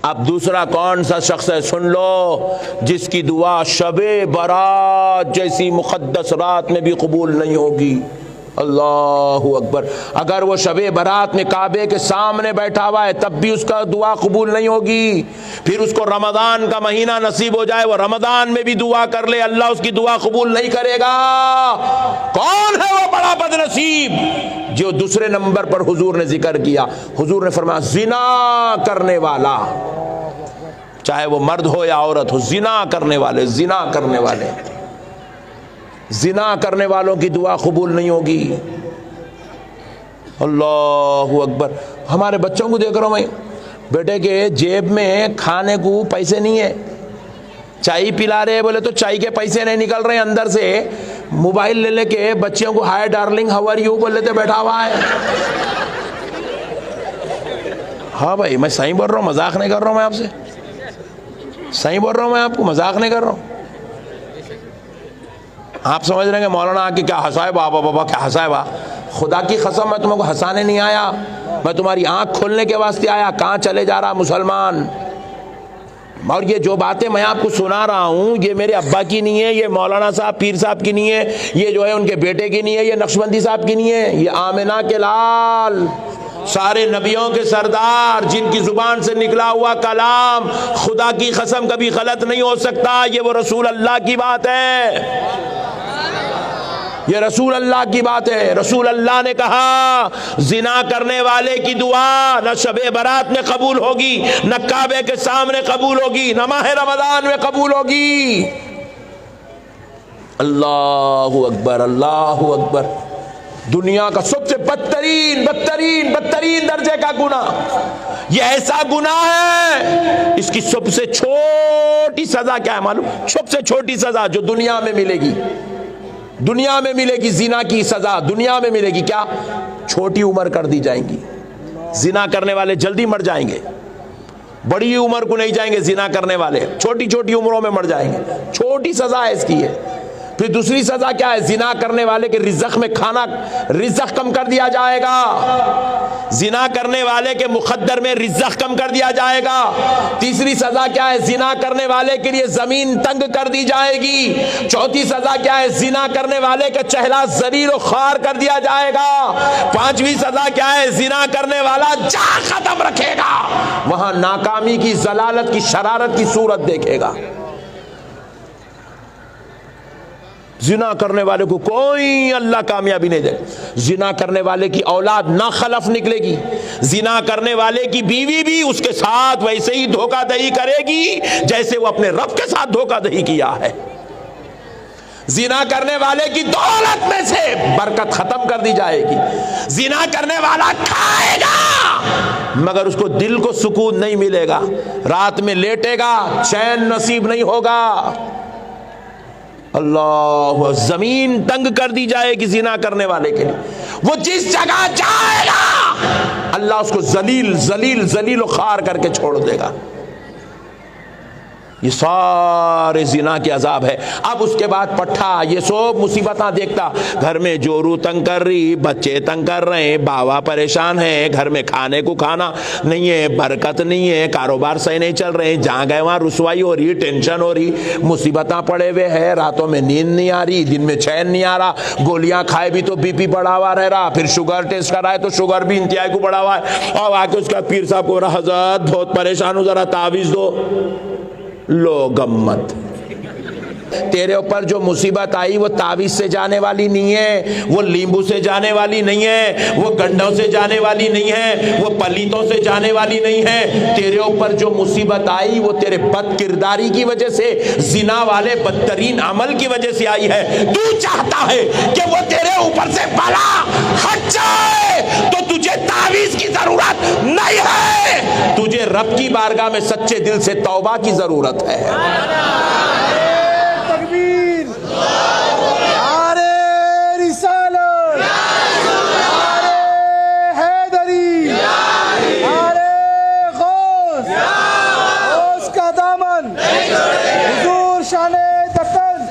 اب دوسرا کون سا شخص ہے سن لو، جس کی دعا شب برات جیسی مقدس رات میں بھی قبول نہیں ہوگی. اللہ اکبر. اگر وہ شب برات میں کعبے کے سامنے بیٹھا ہوا ہے تب بھی اس کا دعا قبول نہیں ہوگی. پھر اس کو رمضان کا مہینہ نصیب ہو جائے، وہ رمضان میں بھی دعا کر لے، اللہ اس کی دعا قبول نہیں کرے گا. کون ہے وہ بڑا بد نصیب؟ جو دوسرے نمبر پر حضور نے ذکر کیا. حضور نے فرمایا زنا کرنے والا، چاہے وہ مرد ہو یا عورت ہو، زنا کرنے والے، زنا کرنے والے، زنا کرنے والوں کی دعا قبول نہیں ہوگی. اللہ اکبر. ہمارے بچوں کو دیکھ رہا ہوں میں، بیٹے کے جیب میں کھانے کو پیسے نہیں ہے، چائے پلا رہے بولے تو چائے کے پیسے نہیں نکل رہے، اندر سے موبائل لے لے کے بچیوں کو hi darling how are you بول لیتے بیٹھا ہوا ہے. ہاں بھائی میں صحیح بول رہا ہوں، مذاق نہیں کر رہا ہوں میں آپ سے، صحیح بول رہا ہوں میں آپ کو، مذاق نہیں کر رہا ہوں. آپ سمجھ رہے ہیں کہ مولانا کہ کیا ہنسائے بابا، بابا کیا ہنسائے با. خدا کی قسم میں تمہیں کو ہنسانے نہیں آیا، میں تمہاری آنکھ کھولنے کے واسطے آیا. کہاں چلے جا رہا مسلمان؟ اور یہ جو باتیں میں آپ کو سنا رہا ہوں یہ میرے ابا کی نہیں ہے، یہ مولانا صاحب پیر صاحب کی نہیں ہے، یہ جو ہے ان کے بیٹے کی نہیں ہے، یہ نقشبندی صاحب کی نہیں ہے، یہ آمنہ کے لال، سارے نبیوں کے سردار، جن کی زبان سے نکلا ہوا کلام خدا کی قسم کبھی غلط نہیں ہو سکتا. یہ وہ رسول اللہ کی بات ہے، یہ رسول اللہ کی بات ہے. رسول اللہ نے کہا زنا کرنے والے کی دعا نہ شب برات میں قبول ہوگی، نہ کعبے کے سامنے قبول ہوگی، نہ ماہ رمضان میں قبول ہوگی. اللہ اکبر، اللہ اکبر. دنیا کا سب سے بدترین بدترین بدترین درجے کا گناہ، یہ ایسا گناہ ہے اس کی سب سے چھوٹی سزا کیا ہے معلوم؟ سب سے چھوٹی سزا جو دنیا میں ملے گی، دنیا میں ملے گی زنا کی سزا، دنیا میں ملے گی کیا؟ چھوٹی عمر کر دی جائیں گی. زنا کرنے والے جلدی مر جائیں گے، بڑی عمر کو نہیں جائیں گے. زنا کرنے والے چھوٹی چھوٹی عمروں میں مر جائیں گے. چھوٹی سزا ہے اس کی ہے. پھر دوسری سزا کیا ہے؟ زنا کرنے والے کے رزق میں کھانا، رزق کم کر دیا جائے گا. زنا کرنے والے کے مقدر میں رزق کم کر دیا جائے گا. تیسری سزا کیا ہے؟ زنا کرنے والے کے لیے زمین تنگ کر دی جائے گی. چوتھی سزا کیا ہے؟ زنا کرنے والے کا چہرہ ذلیل و خوار کر دیا جائے گا. پانچویں سزا کیا ہے؟ زنا کرنے والا جان ختم رکھے گا، وہاں ناکامی کی، ضلالت کی، شرارت کی صورت دیکھے گا. زنا کرنے والے کو کوئی اللہ کامیابی نہیں دے. زنا کرنے والے کی اولاد ناخلف نکلے گی. زنا کرنے والے کی بیوی بھی اس کے ساتھ ویسے ہی دھوکہ دہی کرے گی جیسے وہ اپنے رب کے ساتھ دھوکہ دہی کیا ہے. زنا کرنے والے کی دولت میں سے برکت ختم کر دی جائے گی. زنا کرنے والا کھائے گا مگر اس کو دل کو سکون نہیں ملے گا، رات میں لیٹے گا چین نصیب نہیں ہوگا. اللہ، زمین تنگ کر دی جائے گی زنا کرنے والے کے لیے. وہ جس جگہ جائے گا اللہ اس کو ذلیل ذلیل ذلیل و خوار کر کے چھوڑ دے گا. یہ سارے زنا کے عذاب ہے. اب اس کے بعد پٹھا یہ سب مصیبتاں دیکھتا، گھر میں جورو تنگ کر رہی، بچے تنگ کر رہے ہیں، باوا پریشان ہے، گھر میں کھانے کو کھانا نہیں ہے، برکت نہیں ہے، کاروبار صحیح نہیں چل رہے ہیں، جہاں گئے وہاں رسوائی ہو رہی، ٹینشن ہو رہی، مصیبتاں پڑے ہوئے ہیں، راتوں میں نیند نہیں آ رہی، دن میں چین نہیں آ رہا، گولیاں کھائے بھی تو بی پی بڑھا ہوا رہ رہا، پھر شوگر ٹیسٹ کرائے تو شوگر بھی انتہائی کو بڑھا ہوا ہے، اور آ کے اس کا پیر صاحب کو رہا حضرت بہت پریشان ہو، ذرا تعویذ دو. لو گمت، تیرے اوپر جو مصیبت آئی وہ تعویذ سے جانے والی نہیں ہے، وہ لیمبو سے جانے والی نہیں ہے، وہ گنڈوں سے جانے والی نہیں ہے، وہ پلیتوں سے جانے والی نہیں ہے. تیرے اوپر جو مصیبت آئی وہ تیرے بد کرداری کی وجہ سے، زنا والے بدترین عمل کی وجہ سے آئی ہے. تو چاہتا ہے کہ وہ تیرے اوپر سے بلا ہٹ جائے تو تجھے تعویذ کی ضرورت نہیں ہے، تجھے رب کی بارگاہ میں سچے دل سے توبہ کی ضرورت ہے. حضور شان دکن